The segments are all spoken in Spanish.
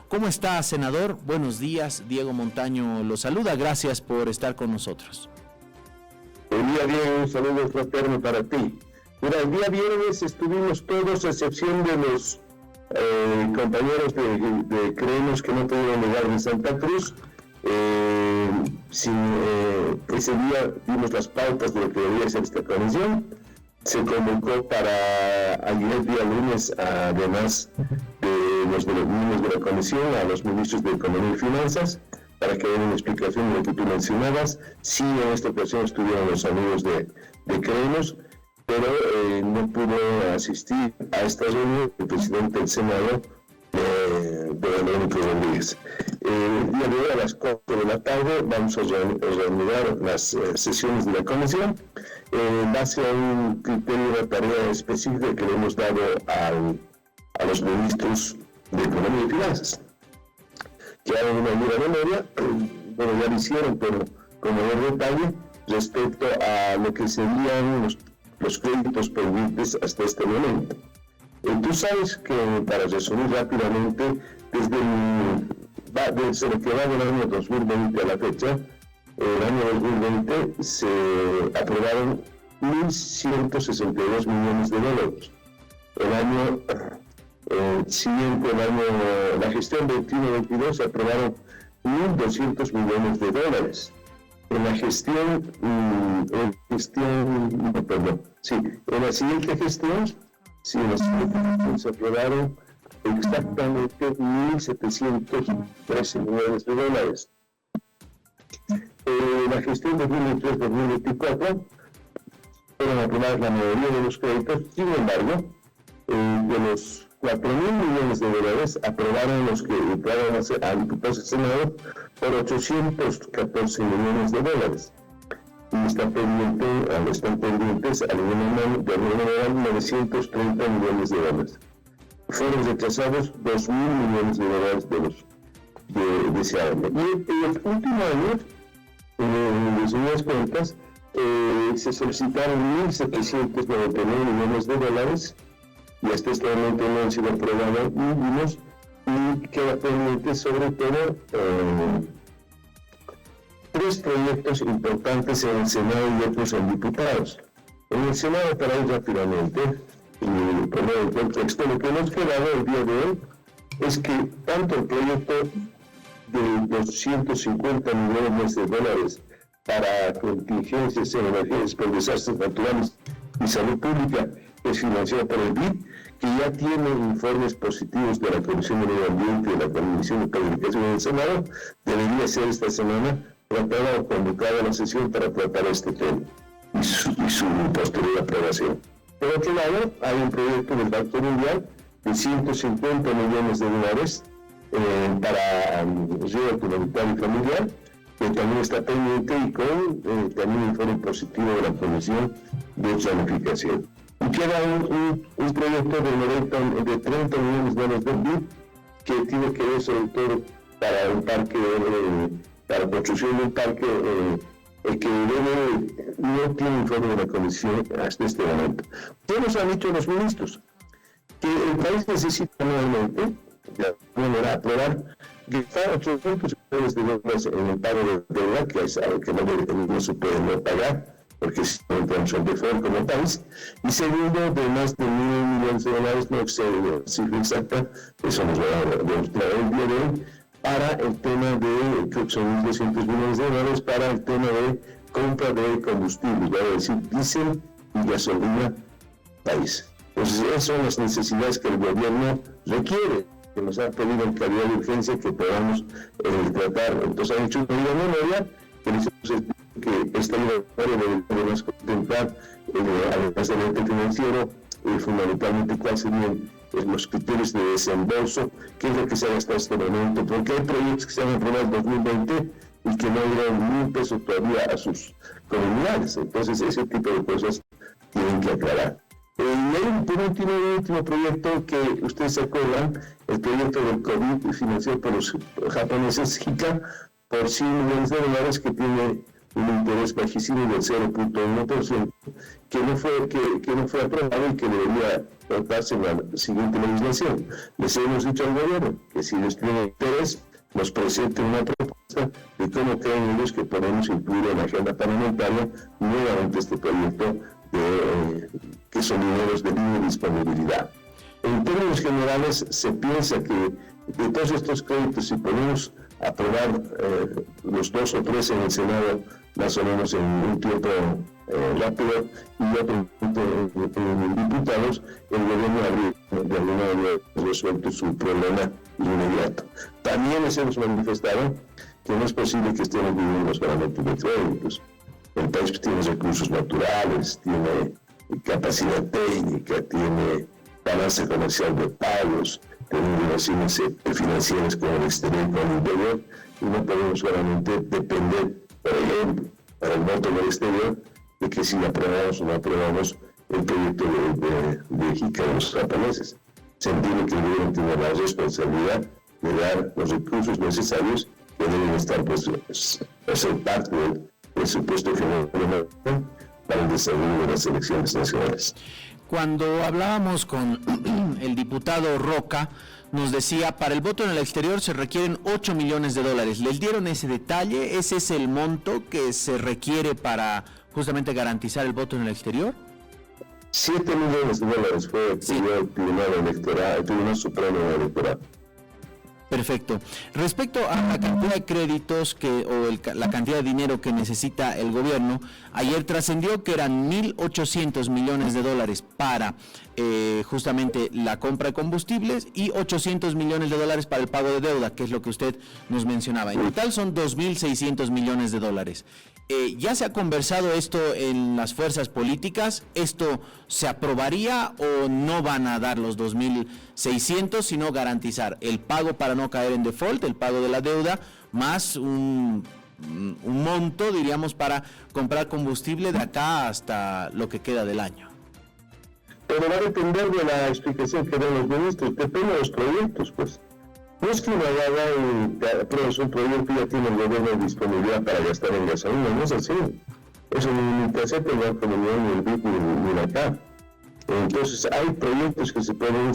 ¿Cómo está, senador? Buenos días, Diego Montaño lo saluda, gracias por estar con nosotros. El día Diego, un saludo fraterno para ti. Mira, el día viernes estuvimos todos, a excepción de los compañeros de Creemos que no tuvieron lugar en Santa Cruz. Ese día vimos las pautas de lo que debería ser esta comisión. Se convocó para ayer día lunes, además de los miembros de la comisión, a los ministros de Economía y Finanzas, para que den una explicación de lo que tú mencionabas. Sí, en esta ocasión estuvieron los amigos de Creemos, pero no pudo asistir a esta reunión el presidente del Senado, Verónica Rodríguez. El día de hoy a las 4 de la tarde vamos a reanudar las sesiones de la comisión en base a un criterio de tarea específica que le hemos dado a los ministros de Economía y Finanzas, que hagan una dura memoria. Bueno, ya lo hicieron, pero con mayor detalle respecto a lo que serían los créditos pendientes hasta este momento. Tú sabes que, para resumir rápidamente, desde lo que va del año 2020 a la fecha, el año 2020 se aprobaron 1.162 millones de dólares. El año siguiente, la gestión 21-22, se aprobaron 1.200 millones de dólares. En la siguiente gestión se aprobaron exactamente 1.713 millones de dólares. La gestión 2023-2024 fueron aprobadas la mayoría de los créditos. Sin embargo, de los 4.000 millones de dólares aprobaron los que entraron a diputados del Senado por 814 millones de dólares. Y están pendientes de alguna manera 930 millones de dólares. Fueron rechazados 2.000 millones de dólares de ese año. Y en el último año, en las últimas cuentas, se solicitaron 1.799 millones de dólares, y hasta este momento no han sido aprobados mínimos, y queda pendiente sobre todo 3 proyectos importantes en el Senado y otros en diputados. En el Senado, para ir rápidamente y poner en contexto, lo que nos quedaba el día de hoy es que tanto el proyecto de 250 millones de dólares para contingencias en emergencias por desastres naturales y salud pública, es financiado por el BID, que ya tiene informes positivos de la Comisión de Medio Ambiente y de la Comisión de Calificación del Senado, debería ser esta semana tratada o convocada a la sesión para tratar este tema y su posterior aprobación. Por otro lado, hay un proyecto del Banco Mundial de 150 millones de dólares para ayuda comunitaria y familiar, que también está pendiente y con también un informe positivo de la Comisión de Planificación. Y queda un proyecto de 30 millones de dólares del BID, que tiene que ver sobre todo para un parque, para construcción de un parque que no tiene informe de la Comisión hasta este momento. ¿Qué nos han dicho los ministros? Que el país necesita nuevamente, de alguna manera, aprobar gastar 800 millones de dólares en el pago de deuda, que es algo que no se puede no pagar, porque si no entramos en default como país. Y segundo, de más de 1.000 millones de dólares, no sé la cifra exacta, eso nos va a demostrar el día de hoy, para el tema de, creo que son 1.200 millones de dólares, para el tema de compra de combustible, es decir, diésel y gasolina país. Entonces, esas son las necesidades que el gobierno requiere, que nos ha pedido en calidad de urgencia que podamos tratar. Entonces, han hecho una memoria que dice que esta memoria debemos contemplar, además del ente financiero, fundamentalmente cuáles serían los criterios de desembolso, qué es lo que se ha gastado hasta este momento, porque hay proyectos que se han aprobado en 2020 y que no dieron ni un peso todavía a sus comunidades. Entonces, ese tipo de cosas tienen que aclarar. Y hay un último proyecto que ustedes se acuerdan, el proyecto del COVID financiado por los japoneses JICA, por 100 millones de dólares, que tiene un interés bajísimo del 0.1%, que no fue aprobado y que debería tratarse en la siguiente legislación. Les hemos dicho al gobierno que si les tiene interés, nos presente una propuesta de cómo creen ellos que podemos incluir en la agenda parlamentaria nuevamente este proyecto que son dineros de libre disponibilidad. En términos generales, se piensa que de todos estos créditos, si podemos aprobar los 2 o 3 en el Senado, más o menos en un tiempo rápido, y otro en diputados, el gobierno habría de alguna manera resuelto su problema inmediato. También les hemos manifestado que no es posible que estemos viviendo solamente de créditos. El país tiene recursos naturales, tiene capacidad técnica, tiene balanza comercial de pagos, tenemos relaciones financieras con el exterior y con el interior, y no podemos solamente depender, por ejemplo, para el voto del exterior, de que si aprobamos o no aprobamos el proyecto de JICA de los japoneses. Se entiende que el gobierno tiene la responsabilidad de dar los recursos necesarios que deben estar a ser parte del presupuesto general para el desarrollo de las elecciones nacionales. Cuando hablábamos con el diputado Roca, nos decía, para el voto en el exterior se requieren $8 millones. ¿Les dieron ese detalle? ¿Ese es el monto que se requiere para justamente garantizar el voto en el exterior? $7 millones fue el Tribunal Supremo Electoral. Perfecto. Respecto a la cantidad de créditos la cantidad de dinero que necesita el gobierno, ayer trascendió que eran $1.800 millones para justamente la compra de combustibles y $800 millones para el pago de deuda, que es lo que usted nos mencionaba. En total son $2.600 millones. ¿Ya se ha conversado esto en las fuerzas políticas? ¿Esto se aprobaría o no van a dar los 2.600, sino garantizar el pago para no caer en default, el pago de la deuda, más un monto, diríamos, para comprar combustible de acá hasta lo que queda del año? Pero va a depender de la explicación que den los ministros, depende de los proyectos, pues. No es que una apruebes un proyecto y ya tiene el gobierno disponibilidad para gastar en gasolina, no es así. Eso ni te acepta el Banco Mundial, ni el BID, ni la CAP. Entonces, hay proyectos que se pueden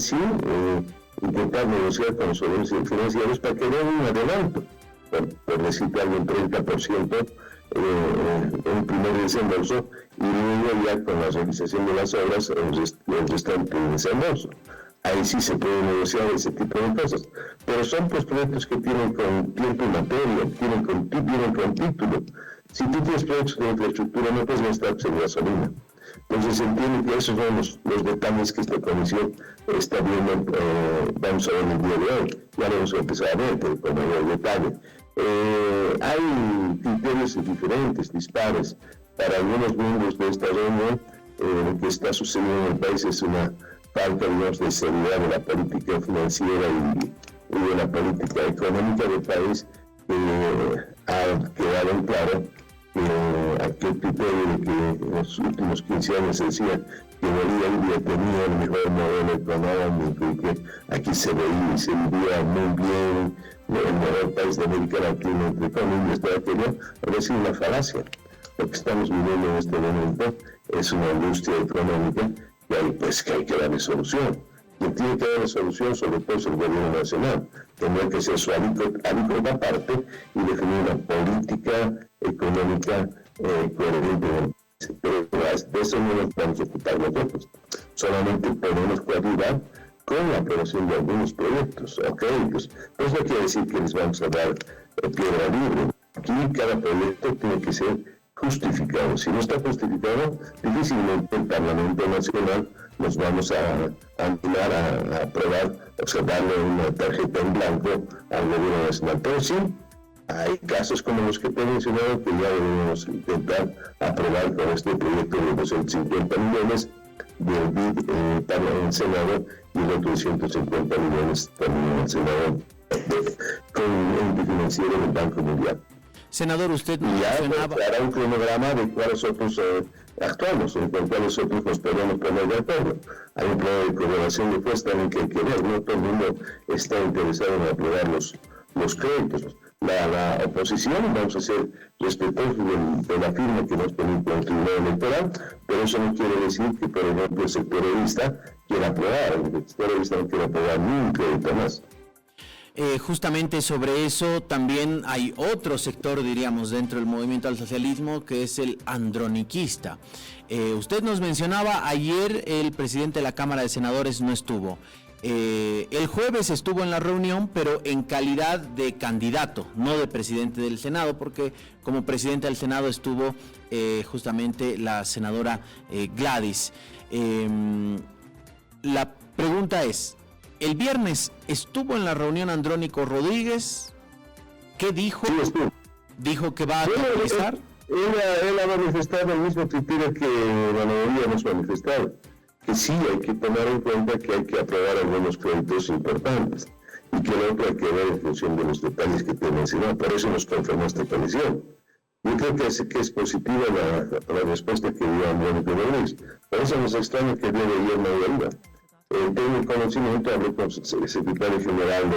intentar negociar con los organismos financieros para que den un adelanto, por decirte algo, un 30% en primer desembolso, y luego ya con la realización de las obras el restante desembolso. Ahí sí se puede negociar ese tipo de cosas, pero son pues proyectos que tienen con tiempo y materia, vienen con título. Si tú tienes proyectos de infraestructura, no puedes gastar en gasolina. Entonces se entiende que esos son los detalles que esta comisión está viendo, vamos a ver el día de hoy. Ya lo vamos a empezar a ver, pero con mayor detalle. Hay criterios diferentes, dispares. Para algunos miembros de esta reunión, lo que está sucediendo en el país es una falta, digamos, de seriedad de la política financiera y de la política económica del país, ha quedado claro aquel criterio de que en los últimos 15 años se decía que Bolivia tenía el mejor modelo económico y que aquí se veía y se vivía muy bien, el mejor país de América Latina, entre comillas, todo aquello, ha sido una falacia. Lo que estamos viviendo en este momento es una angustia económica que hay que darle solución. Quien tiene que darle solución, sobre todo, es el gobierno nacional. Tendrá que ser su alícuota aparte y definir una política económica coherente. Pero de eso no nos vamos a ocupar nosotros. Solamente podemos coadyuvar con la aprobación de algunos proyectos o créditos. Pues no quiere decir que les vamos a dar piedra libre. Aquí cada proyecto tiene que ser justificado. Si no está justificado, difícilmente el Parlamento Nacional nos vamos a animar a aprobar, o sea, darle una tarjeta en blanco al gobierno nacional. Pero sí, hay casos como los que te he mencionado que ya debemos intentar aprobar con este proyecto de 250 millones del BID para el Senado y el otro 150 millones también en el Senado con el ente financiero del Banco Mundial. Senador, usted mencionaba... Y hará un cronograma de cuáles otros actuamos, en cuáles otros nos podemos poner de acuerdo. Hay un plan de coordinación de fuerza también que hay que ver, no todo el mundo está interesado en aprobar los créditos. la oposición, vamos a ser respetuosos de la firma que nos permite el Tribunal Electoral, pero eso no quiere decir que, por ejemplo, el sector evista quiera aprobar, el sector evista no quiere aprobar ni un crédito más. Justamente sobre eso también hay otro sector, diríamos, dentro del movimiento al socialismo, que es el androniquista. Usted nos mencionaba, ayer el presidente de la Cámara de Senadores no estuvo. El jueves estuvo en la reunión, pero en calidad de candidato, no de presidente del Senado, porque como presidente del Senado estuvo justamente la senadora Gladys. La pregunta es, el viernes estuvo en la reunión Andrónico Rodríguez. ¿Qué dijo? Sí, estuvo. ¿Dijo que va a realizar? Él ha manifestado el mismo criterio que la mayoría hemos manifestado, que sí hay que tomar en cuenta que hay que aprobar algunos créditos importantes y que el otro hay que ver en función de los detalles que te mencionaba. Por eso nos conformó esta coalición. Yo creo que es positiva la respuesta que dio Andrónico Rodríguez. Por eso nos extraña que el día de ayer no haya ido. Tengo el conocimiento, hablé con el secretario general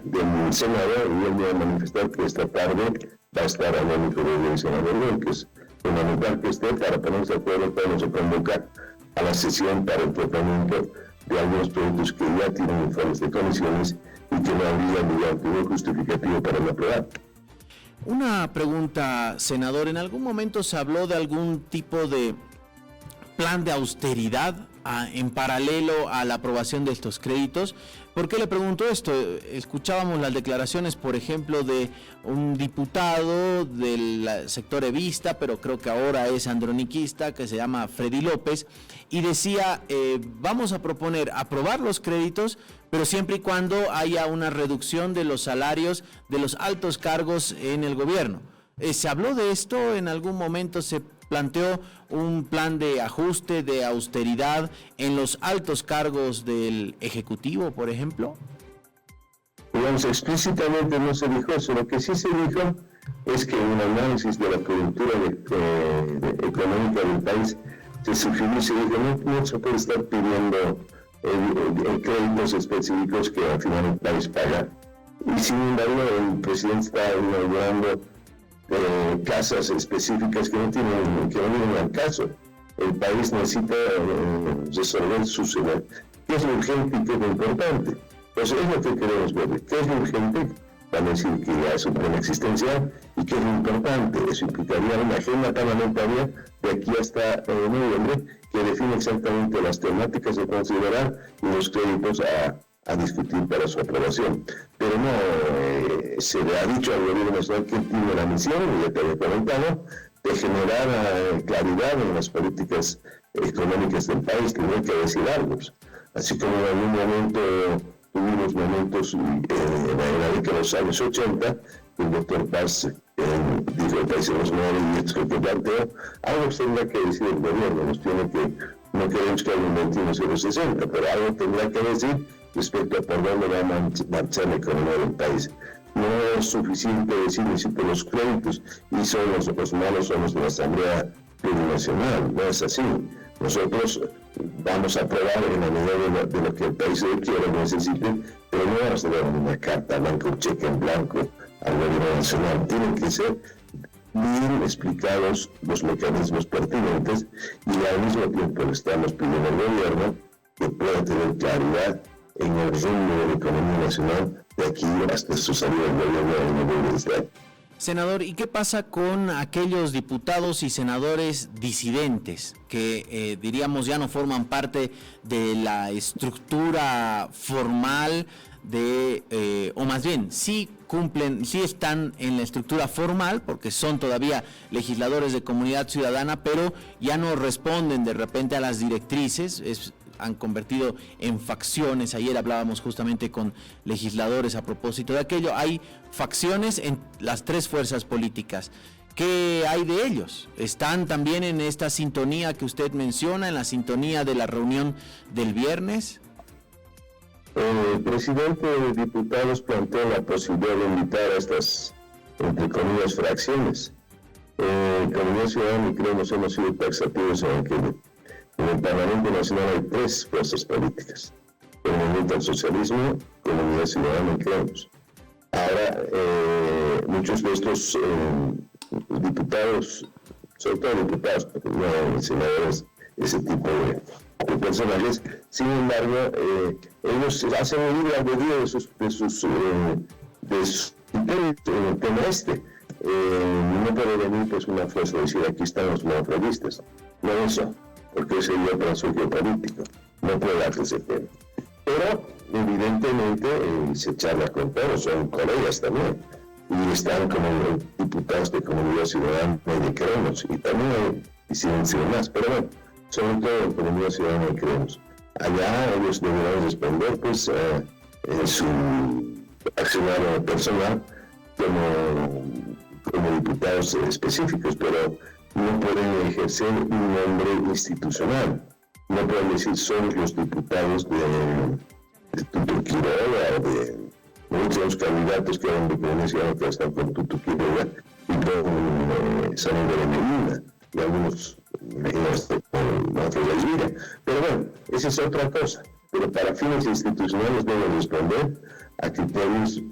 del Senado y él me ha manifestado que esta tarde va a estar Andrónico Rodríguez en la reunión, que es fundamental que esté para ponerse de acuerdo, para no convocar a la sesión para el tratamiento de algunos proyectos que ya tienen informes de comisiones y que no habría ningún justificativo para no aprobar. Una pregunta, senador. ¿En algún momento se habló de algún tipo de plan de austeridad en paralelo a la aprobación de estos créditos? ¿Por qué le pregunto esto? Escuchábamos las declaraciones, por ejemplo, de un diputado del sector evista, pero creo que ahora es androniquista, que se llama Freddy López, y decía, vamos a proponer aprobar los créditos, pero siempre y cuando haya una reducción de los salarios de los altos cargos en el gobierno. ¿Se habló de esto? ¿En algún momento se planteó un plan de ajuste, de austeridad en los altos cargos del Ejecutivo, por ejemplo? Digamos, explícitamente no se dijo eso. Lo que sí se dijo es que un análisis de la coyuntura económica del país se sugirió y se dijo no se puede estar pidiendo créditos específicos que al final el país paga. Y sin embargo, el presidente está inaugurando casas específicas que no vienen al caso. El país necesita resolver su ciudad. ¿Qué es lo urgente y qué es lo importante? Pues es lo que queremos ver. ¿Qué es lo urgente? Para decir que ya es un problema existencial. ¿Y qué es lo importante? Eso implicaría una agenda parlamentaria de aquí hasta noviembre que define exactamente las temáticas a considerar y los créditos a discutir para su aprobación. Pero no, se le ha dicho al gobierno nacional que tiene la misión, y ya te había comentado, de generar claridad en las políticas económicas del país, tiene que decir algo. Así como en algún momento tuvimos momentos en la década de los años 80, el doctor Paz dijo el país en los 9 y esto que planteó, algo tendrá que decir el gobierno, no queremos que haya un 21,060, pero algo tendrá que decir respecto a por dónde va a marchar la economía del país. No es suficiente decir necesito los créditos y son los malos son los de la Asamblea Plurinacional, no es así. Nosotros vamos a aprobar en la medida de lo que el país quiera o necesite, pero no vamos a dar una carta blanca, un cheque en blanco al gobierno nacional. Tienen que ser bien explicados los mecanismos pertinentes y al mismo tiempo le estamos pidiendo al gobierno que pueda tener claridad en el rumbo de la economía nacional de aquí hasta su salida del gobierno en noviembre de este año. Senador, ¿y qué pasa con aquellos diputados y senadores disidentes que, diríamos, ya no forman parte de la estructura formal o más bien, sí están en la estructura formal porque son todavía legisladores de comunidad ciudadana, pero ya no responden de repente a las directrices, han convertido en facciones? Ayer hablábamos justamente con legisladores a propósito de aquello. Hay facciones en las tres fuerzas políticas. ¿Qué hay de ellos? ¿Están también en esta sintonía que usted menciona, en la sintonía de la reunión del viernes? El presidente de diputados planteó la posibilidad de invitar a estas, entre comillas, fracciones. Comunidad Ciudadana, y creo que hemos sido taxativos en aquello. En el Parlamento Nacional hay tres fuerzas políticas: el Movimiento al Socialismo, Comunidad Ciudadana y Creemos. Ahora, muchos de estos diputados, sobre todo diputados, no senadores, ese tipo de personajes, sin embargo, ellos hacen un libre albedrío de sus criterios en el tema este. No puede venir pues una fuerza a decir aquí están los monopolistas, no eso, porque ese sería transugio político, no puede darse ese tema. Pero evidentemente se charla con todos, son colegas también, y están como diputados de Comunidad Ciudadana y de Queremos, y también hay disidencia más, pero bueno, sobre todo en Comunidad Ciudadana y Queremos. Allá ellos deberán responder pues en su accionario personal como diputados específicos, pero no pueden ejercer un nombre institucional. No pueden decir son los diputados de Tuto Quiroga o de muchos candidatos que eran de Comunidad que están con Tuto Quiroga y con Samuel de Medina y algunos con otros de Gira. Pero bueno, esa es otra cosa. Pero para fines institucionales deben responder a criterios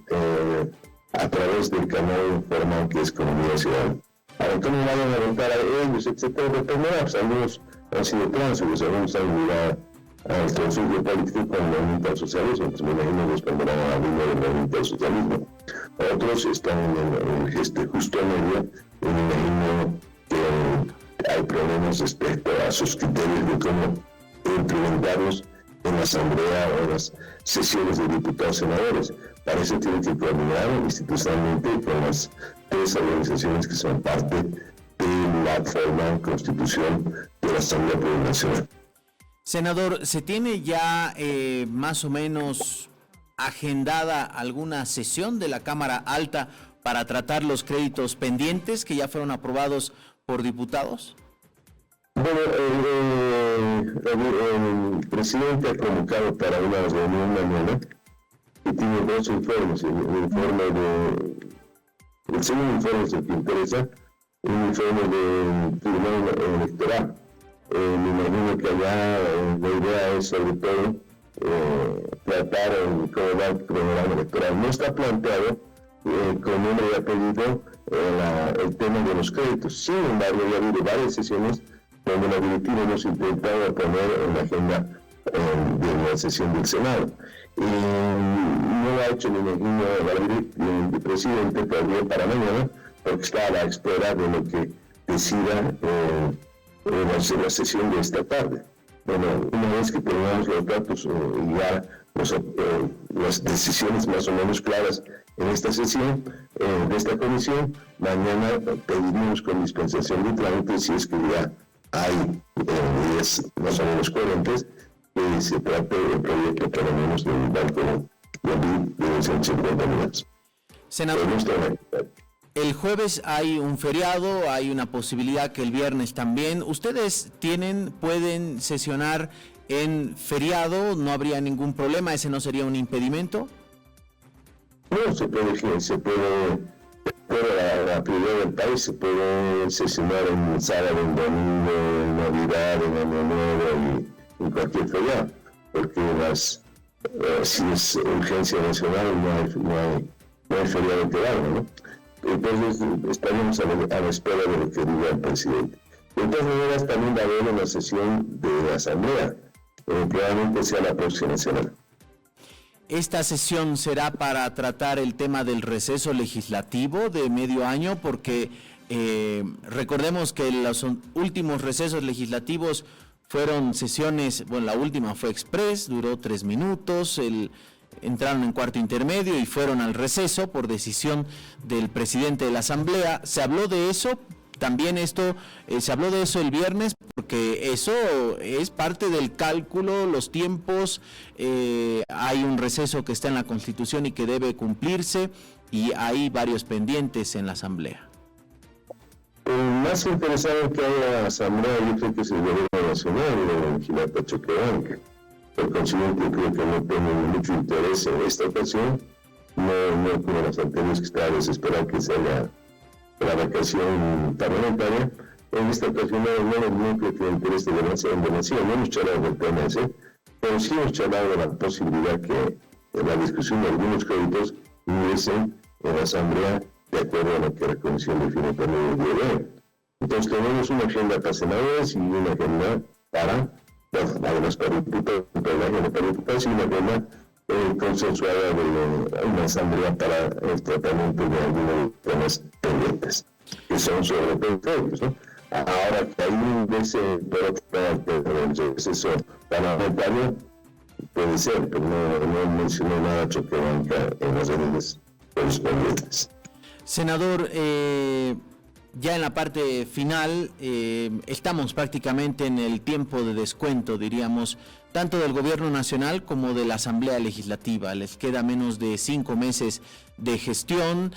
a través del canal informal que es Comunidad Ciudadana. Ahora, ¿cómo vayan a votar a ellos, etcétera? Dependerá, pues algunos han sido tránsfugas, algunos han llegado al transugio político con el movimiento al socialismo, entonces me imagino que responderán a la línea del movimiento al socialismo. Otros están en el gesto justo medio, y me imagino que hay problemas respecto a sus criterios de cómo implementarlos en la asamblea o en las sesiones de diputados y senadores. Para eso tienen que coordinar institucionalmente con las tres organizaciones que son parte de la formal constitución de la Asamblea Plurinacional. Senador, ¿se tiene ya más o menos agendada alguna sesión de la Cámara Alta para tratar los créditos pendientes que ya fueron aprobados por diputados? Bueno, el presidente ha convocado para una reunión mañana y tiene dos informes. El segundo informe es el que interesa, un informe del Tribunal Electoral. Me imagino que allá la idea es sobre todo tratar cómo va el programa electoral. No está planteado con nombre y apellido el tema de los créditos. Sin embargo, ya ha habido varias sesiones donde la directiva hemos intentado poner en la agenda de la sesión del Senado. No lo ha hecho, me imagino, el presidente todavía para mañana, porque está a la espera de lo que decida la sesión de esta tarde. Bueno, una vez que tengamos los datos y ya las decisiones más o menos claras en esta sesión de esta comisión, mañana pediríamos con dispensación de trámite si es que ya hay días más o menos coherentes que se trate del proyecto por lo menos del banco de 150 millones. Senador, el jueves hay un feriado, hay una posibilidad que el viernes también. ¿Ustedes pueden sesionar en feriado? ¿No habría ningún problema? ¿Ese no sería un impedimento? No, se puede la prioridad del país, se puede sesionar en sábado, en domingo, en Navidad, en Año Nuevo y en cualquier feriado, porque si es urgencia nacional no hay feriado que valga, ¿no? Entonces estaremos a la espera de lo que diga el presidente. De todas maneras, también va a haber una sesión de la Asamblea, probablemente sea la próxima semana. ¿Esta sesión será para tratar el tema del receso legislativo de medio año? Porque recordemos que los últimos recesos legislativos fueron sesiones, bueno, la última fue express, duró 3 minutos, entraron en cuarto intermedio y fueron al receso por decisión del presidente de la Asamblea. ¿Se habló de eso? También se habló de eso el viernes, porque eso es parte del cálculo, los tiempos, hay un receso que está en la Constitución y que debe cumplirse, y hay varios pendientes en la Asamblea. Más interesado que haya Asamblea, yo creo que es el Gobierno Nacional y el Gilata Choquebanca. Por consiguiente, creo que no tengo mucho interés en esta ocasión, no como las anteriores que estaba desesperado que se haga la vacación parlamentaria. En esta ocasión no creo que el interés de demasiado, no hemos charlado del tema ese, pero sí hemos charlado de la posibilidad que en la discusión de algunos créditos hubiesen en la Asamblea de acuerdo a lo que la Comisión define como el día de hoy. Entonces tenemos una agenda para senadores y una agenda para, bueno, además para diputados, y una agenda consensuada de una asamblea para el tratamiento de algunos temas pendientes, que son sobre todo, ¿no? Ahora que hay un receso parlamentario, puede ser, pero no mencionó nada choqueante en las reuniones correspondientes. Senador, ya en la parte final, estamos prácticamente en el tiempo de descuento, diríamos, tanto del Gobierno Nacional como de la Asamblea Legislativa. Les queda menos de 5 meses de gestión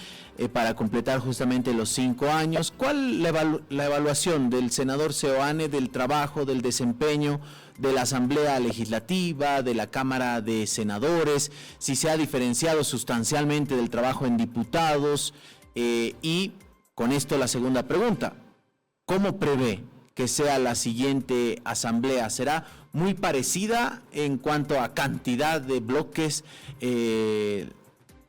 para completar justamente los 5 años. ¿Cuál la evaluación del senador Seoane del trabajo, del desempeño de la Asamblea Legislativa, de la Cámara de Senadores, si se ha diferenciado sustancialmente del trabajo en diputados? Y con esto la segunda pregunta, ¿cómo prevé que sea la siguiente asamblea? ¿Será muy parecida en cuanto a cantidad de bloques,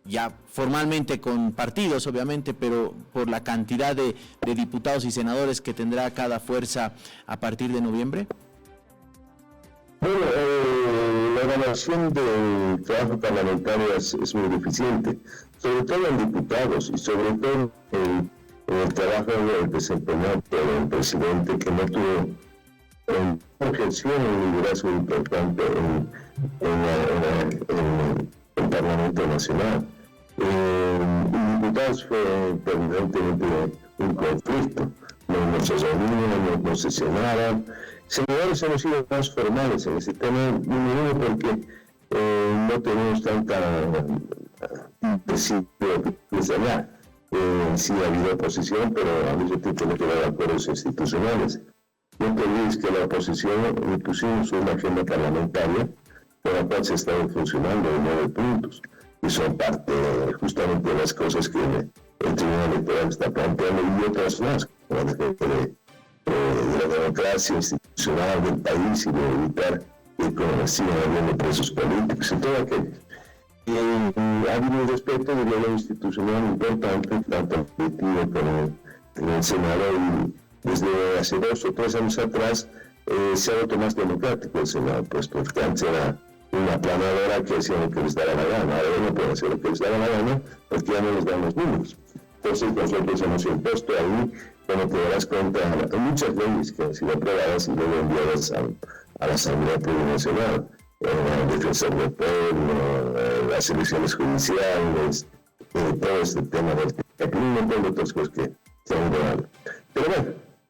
ya formalmente con partidos obviamente, pero por la cantidad de diputados y senadores que tendrá cada fuerza a partir de noviembre? Bueno, la evaluación del trabajo parlamentario es muy deficiente, sobre todo en diputados y sobre todo en el trabajo desempeñado por el presidente, que no tuvo ejerció un liderazgo importante en el Parlamento Nacional. En diputados fue permanentemente un conflicto, no se reunían, no sesionaban. Senadores hemos sido más formales en ese tema, número uno, porque no tenemos tanta desde allá. Sí ha habido oposición, pero al mismo tiempo no quedaban acuerdos institucionales. No te olvides que la oposición pusimos una agenda parlamentaria con la cual se ha estado funcionando en 9 puntos, y son parte justamente de las cosas que el Tribunal Electoral está planteando, y otras más, como la gente de la democracia institucional del país y de evitar que sigan habiendo presos políticos y todo aquello. Ha habido un respeto de diálogo institucional importante, tanto colectivo como en el Senado, y desde hace 2 o 3 años atrás se ha vuelto más democrático el Senado, pues porque antes era una planadora que hacía lo que les daba la gana. Ahora no pueden hacer lo que les daba la gana porque ya no les dan los números. Entonces nosotros hemos impuesto ahí, como te darás cuenta, muchas leyes que han sido aprobadas y luego enviadas a la Asamblea Plurinacional. El defensor del pueblo, las elecciones judiciales, todo este tema del TEP, un montón de otras cosas que se han dado. Pero bueno,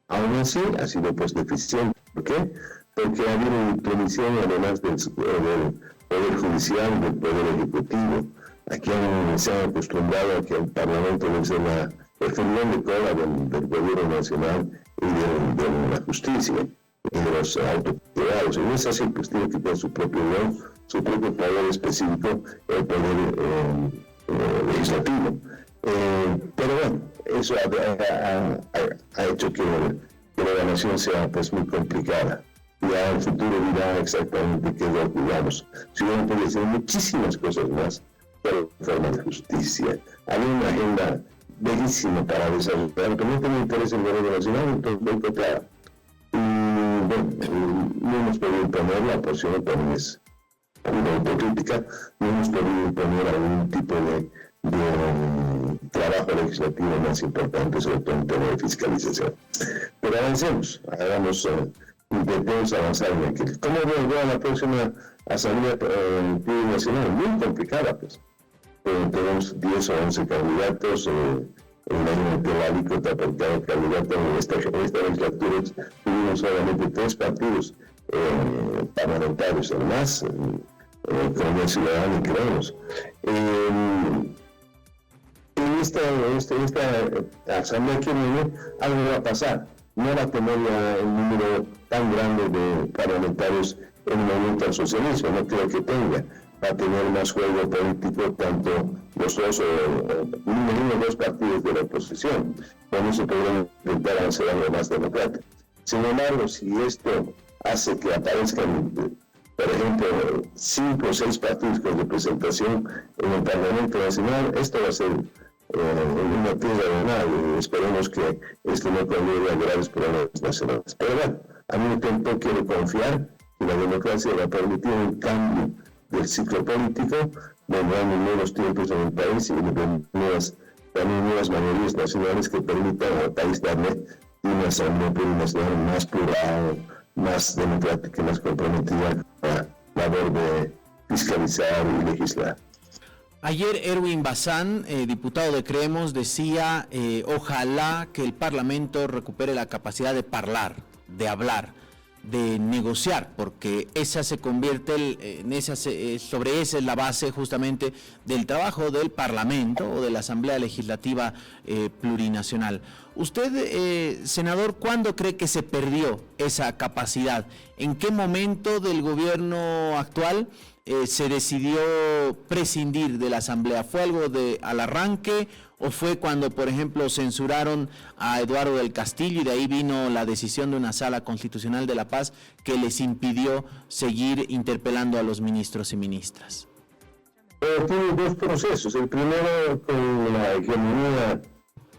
aún así ha sido pues deficiente. ¿Por qué? Porque ha habido una intromisión además del Poder Judicial, del Poder Ejecutivo. Aquí se han acostumbrado a que el Parlamento es el filión de cola del Gobierno Nacional y de la justicia y de los autoridades. En esa pues tiene que tener su propio rol, su propio poder específico, el poder legislativo. Pero bueno, eso ha hecho que la evaluación sea pues muy complicada. Ya el futuro dirá exactamente qué es lo que jugamos. Si uno puede hacer muchísimas cosas más por forma de justicia. Hay una agenda bellísima para desarrollar, pero no tiene interés en el gobierno nacional, entonces boicoteada. No hemos podido imponer, la oposición también es una autocrítica, no hemos podido imponer algún tipo de trabajo legislativo más importante, sobre todo en tema de fiscalización. Pero avancemos, intentemos avanzar en aquello. ¿Cómo veo la próxima Asamblea Plurinacional? Muy complicada, pues. Tenemos 10 o 11 candidatos. En el año de la alícuota por cada candidato en esta legislatura tuvimos solamente 3 partidos parlamentarios, además, Economía Ciudadana y Creemos. En esta asamblea que viene, algo va a pasar. No va a tener el número tan grande de parlamentarios en el movimiento al socialismo, no creo que tenga. Va a tener más juego político tanto los dos partidos de la oposición. Con eso podrán intentar hacer algo más democrático. Sin embargo, si esto hace que aparezcan por ejemplo, 5 o 6 partidos con representación en el Parlamento Nacional, esto va a ser una tierra de nadie. Esperemos que esto no conlleve a graves problemas nacionales. Pero bueno, a mí tiempo quiero confiar que la democracia va a permitir un cambio del ciclo político, vendrán nuevos tiempos en el país y también nuevas mayorías nacionales que permitan al país darle una asamblea plurinacional más plural, más democrática, más comprometida a la labor de fiscalizar y legislar. Ayer Erwin Bazán, diputado de Creemos, decía ojalá que el Parlamento recupere la capacidad de hablar, de negociar, porque esa se convierte sobre esa es la base justamente del trabajo del Parlamento o de la Asamblea Legislativa Plurinacional. Usted, senador, ¿cuándo cree que se perdió esa capacidad? ¿En qué momento del gobierno actual se decidió prescindir de la Asamblea? ¿Fue algo al arranque o fue cuando, por ejemplo, censuraron a Eduardo del Castillo y de ahí vino la decisión de una Sala Constitucional de la Paz que les impidió seguir interpelando a los ministros y ministras? Tiene dos procesos. El primero con la hegemonía,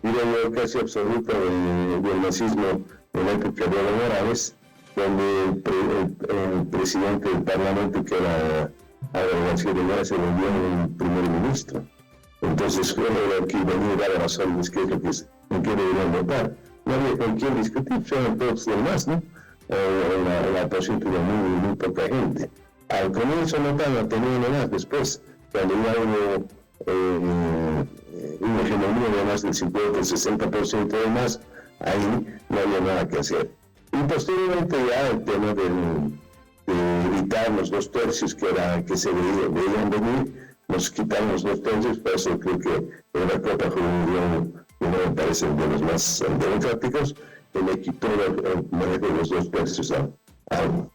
diría yo, casi absoluta del nazismo en la época de Evo Morales, donde el presidente del Parlamento, que era Álvaro García de Guevara, se volvió un primer ministro. Entonces, aquí venía a dar a las órdenes que es lo que en qué deberían votar. No había con quién discutir, son todos demás, ¿no? La posición tuvo muy poca gente. Al comienzo no tenía nada, después, cuando ya hubo una hegemonía de más del 50-60% de más, ahí no había nada que hacer. Y posteriormente ya el tema de evitar los 2 tercios que se veían venir, nos quitaron los 2 tercios, por eso creo que en la Copa Juvenil, que no me parecen de los más democráticos, le quitó el manejo de los 2 tercios al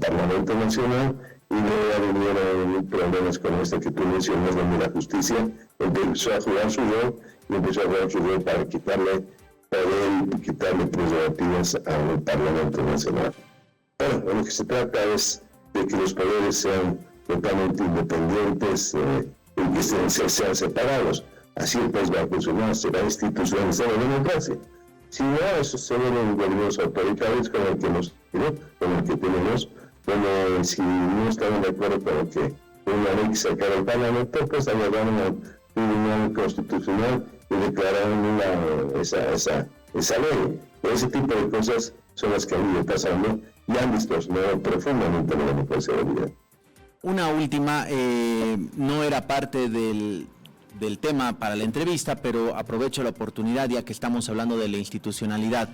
Parlamento Nacional y luego vinieron problemas como este que tú mencionas, donde la justicia empezó a jugar su rol para quitarle poder y quitarle prerrogativas al Parlamento Nacional. Bueno, lo que se trata es de que los poderes sean totalmente independientes y que sean separados. Así el país va a funcionar, será institucionalizada la democracia. Si no, eso se ven gobiernos autoritarios como el que tenemos, donde si no estaban de acuerdo con que una ley que sacara el Parlamento, pues agarraron al Tribunal Constitucional y declararon esa ley. Ese tipo de cosas son las que han ido pasando y han distorsionado profundamente la democracia boliviana. Una última, no era parte del tema para la entrevista, pero aprovecho la oportunidad ya que estamos hablando de la institucionalidad.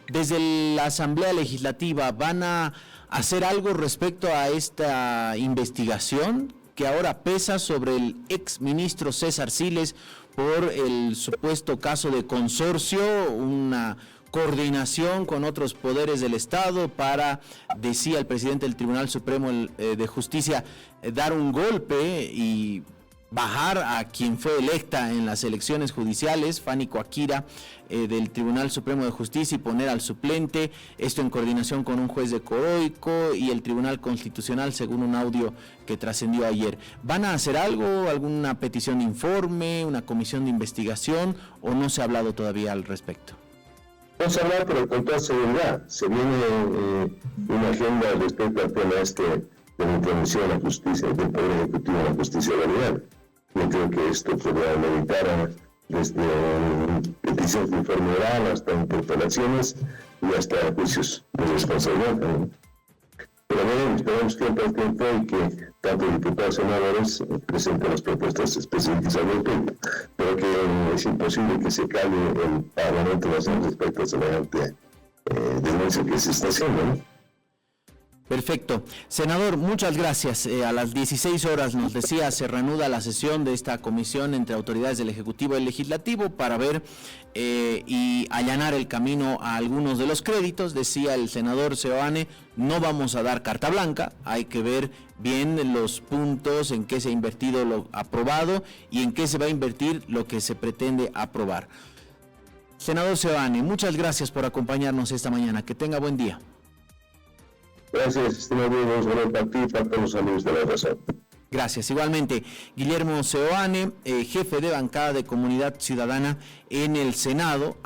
Desde la Asamblea Legislativa, ¿van a hacer algo respecto a esta investigación que ahora pesa sobre el exministro César Siles por el supuesto caso de consorcio, una coordinación con otros poderes del Estado para, decía el presidente del Tribunal Supremo de Justicia, dar un golpe y bajar a quien fue electa en las elecciones judiciales, Fanny Coakira, del Tribunal Supremo de Justicia, y poner al suplente, esto en coordinación con un juez de Coroico y el Tribunal Constitucional, según un audio que trascendió ayer? ¿Van a hacer algo, alguna petición de informe, una comisión de investigación, o no se ha hablado todavía al respecto? Vamos a hablar, pero con toda seguridad. Se viene una agenda respecto al tema de la intervención de la justicia, del Poder Ejecutivo en la justicia boliviana. Yo creo que esto podrá meditar desde peticiones de informe oral hasta interpelaciones y hasta juicios de responsabilidad, ¿no? Pero bueno, esperamos tiempo al tiempo y que tanto diputados y senadores presenten las propuestas específicas al respecto, pero que es imposible que se calle el Parlamento Nacional respecto a semejante denuncia que se está haciendo, ¿no? Perfecto. Senador, muchas gracias. A las 16 horas, nos decía, se reanuda la sesión de esta comisión entre autoridades del Ejecutivo y el Legislativo para ver y allanar el camino a algunos de los créditos. Decía el senador Seoane, no vamos a dar carta blanca, hay que ver bien los puntos en qué se ha invertido lo aprobado y en qué se va a invertir lo que se pretende aprobar. Senador Seoane, muchas gracias por acompañarnos esta mañana. Que tenga buen día. Gracias, estimados amigos, para ti y para todos los amigos de La Razón. Gracias. Igualmente, Guillermo Seoane, jefe de bancada de Comunidad Ciudadana en el Senado.